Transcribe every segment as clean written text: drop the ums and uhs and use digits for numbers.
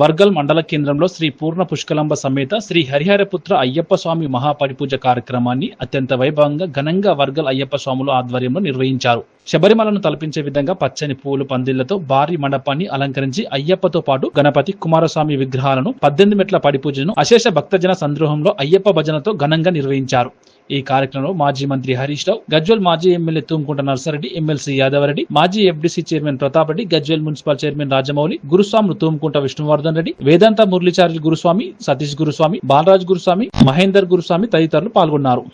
వర్గల్ మండల కేంద్రంలో శ్రీ పూర్ణ పుష్కలంబ సమేత శ్రీ హరిహరపుత్ర అయ్యప్ప స్వామి మహాపరిపూజ కార్యక్రమాన్ని అత్యంత వైభవంగా ఘనంగా వర్గల్ అయ్యప్ప స్వాముల ఆధ్వర్యంలో నిర్వహించారు. శబరిమలను తలపించే విధంగా పచ్చని పూలు పందిళ్లతో భారీ మండపాన్ని అలంకరించి అయ్యప్పతో పాటు గణపతి కుమారస్వామి విగ్రహాలను 18 మెట్ల పడిపూజను అశేష భక్తజన సంద్రోహంలో అయ్యప్ప భజనతో ఘనంగా నిర్వహించారు. ఈ కార్యక్రమంలో మాజీ మంత్రి హరీష్ రావు, గజ్వేల్ మాజీ ఎమ్మెల్యే తూంకుంట నర్సారెడ్డి, ఎమ్మెల్సీ యాదవరెడ్డి, మాజీ FDC chairman Pratap Reddy, Gajwel municipal chairman Rajamouli, గురుస్వాములు తూంకుంట విష్ణువర్ధన్ రెడ్డి, వేదాంత మురళీచార్య గురుస్వామి, సతీష్ గురుస్వామి, బాలరాజ్ గురుస్వామి, మహేందర్ గురుస్వామి తదితరులు పాల్గొన్నారు.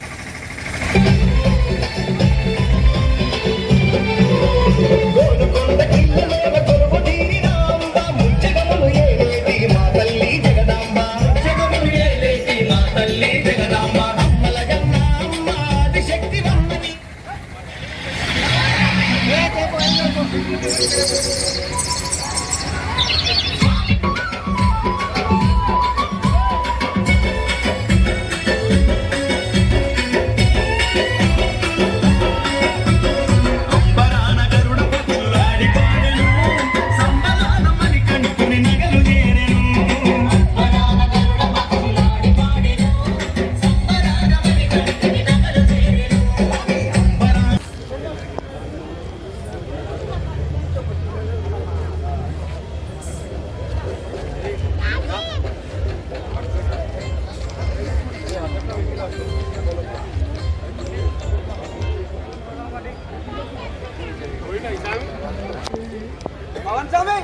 Kawan Sami.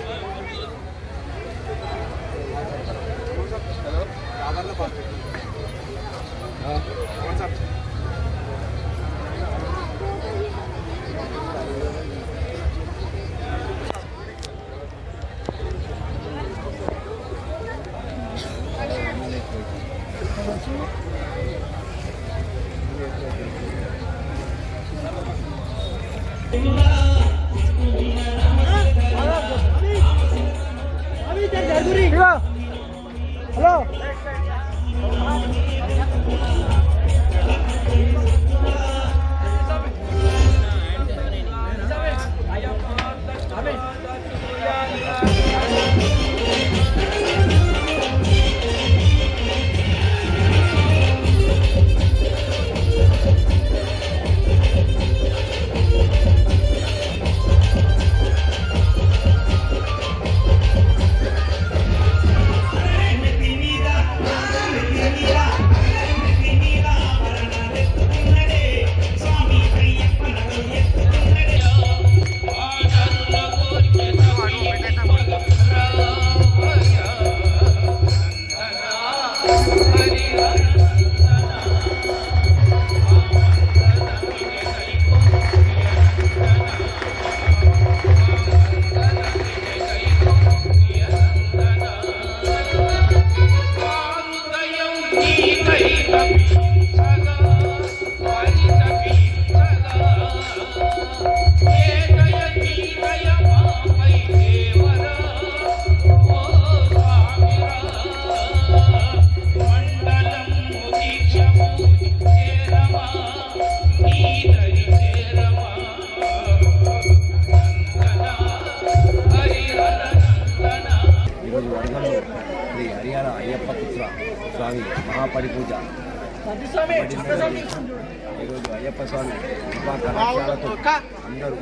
Halo. Shri Harihara Ayyappa పుత్ర స్వామి మహాపరిపూజ ఈరోజు అయ్యప్ప స్వామి కృపా కటాక్షాలతో అందరూ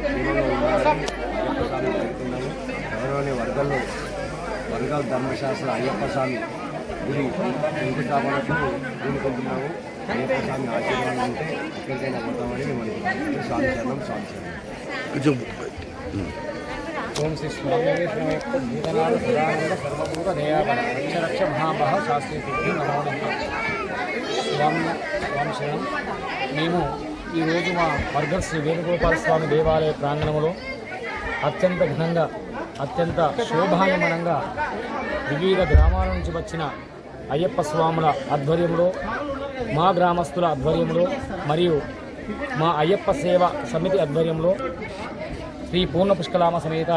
తీరులో ఉన్నారని అయ్యప్ప స్వామి చెప్తున్నాము. ఎవరోని వర్గాల ధర్మశాస్త్ర అయ్యప్ప స్వామి గుడి శంకుస్థాపనకు పూనుకుంటున్నాము. అయ్యప్ప స్వామి ఆశీర్వాదం ఉంటే ఎక్కడికైనా పోతామని మేము అనుకుంటున్నాము. స్వామి శరణం, స్వామి శరణం. ఓం శ్రీ స్వామి భూతనాడు పురాణంలో సర్వభూత దయాపర రక్ష మహాభావ శాస్త్రీ సిద్ధి నమోదం. స్వామి శరణం. మేము ఈరోజు మా వర్గల్ శ్రీ వేణుగోపాల స్వామి దేవాలయ ప్రాంగణంలో అత్యంత ఘనంగా అత్యంత శోభాయమానంగా వివిధ గ్రామాల నుంచి వచ్చిన అయ్యప్ప స్వాముల ఆధ్వర్యంలో, మా గ్రామస్తుల ఆధ్వర్యంలో మరియు మా అయ్యప్ప సేవ సమితి ఆధ్వర్యంలో శ్రీ పూర్ణ పుష్కలామ సమేత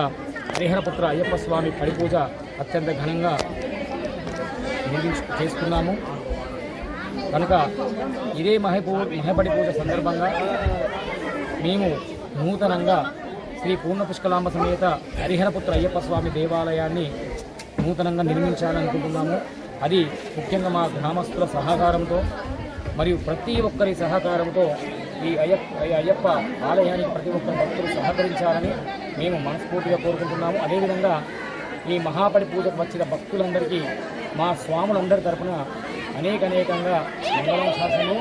హరిహరపుత్ర అయ్యప్ప స్వామి పడిపూజ అత్యంత ఘనంగా చేస్తున్నాము. కనుక ఇదే మహపడి పూజ సందర్భంగా మేము నూతనంగా శ్రీ పూర్ణ పుష్కలాంబ సమేత హరిహరపుత్ర అయ్యప్ప స్వామి దేవాలయాన్ని నూతనంగా నిర్మించాలనుకుంటున్నాము. అది ముఖ్యంగా మా గ్రామస్తుల సహకారంతో మరియు ప్రతి ఒక్కరి సహకారంతో ఈ అయ్యప్ప ఆలయానికి ప్రతి ఒక్కరి భక్తులు సహకరించాలని మేము మనస్ఫూర్తిగా కోరుకుంటున్నాము. అదేవిధంగా ఈ మహాపడి పూజకు వచ్చిన భక్తులందరికీ మా స్వాములందరి తరపున అనేకంగా మంగళం శాసనము,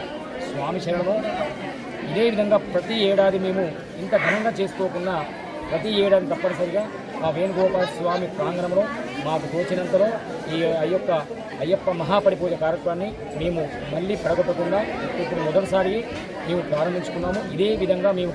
స్వామి శరణము. ఇదే విధంగా ప్రతి ఏడాది మేము ఇంత ఘనంగా చేసుకోకుండా ప్రతి ఏడాది తప్పనిసరిగా మా వేణుగోపాల స్వామి ప్రాంగణంలో మాకు తోచినంతలో ఈ అయ్యప్ప మహాపడి పూజ కార్యక్రమాన్ని మేము మళ్ళీ ప్రగపకుండా ఇప్పుడు మొదటిసారి మేము ప్రారంభించుకున్నాము. ఇదే విధంగా మేము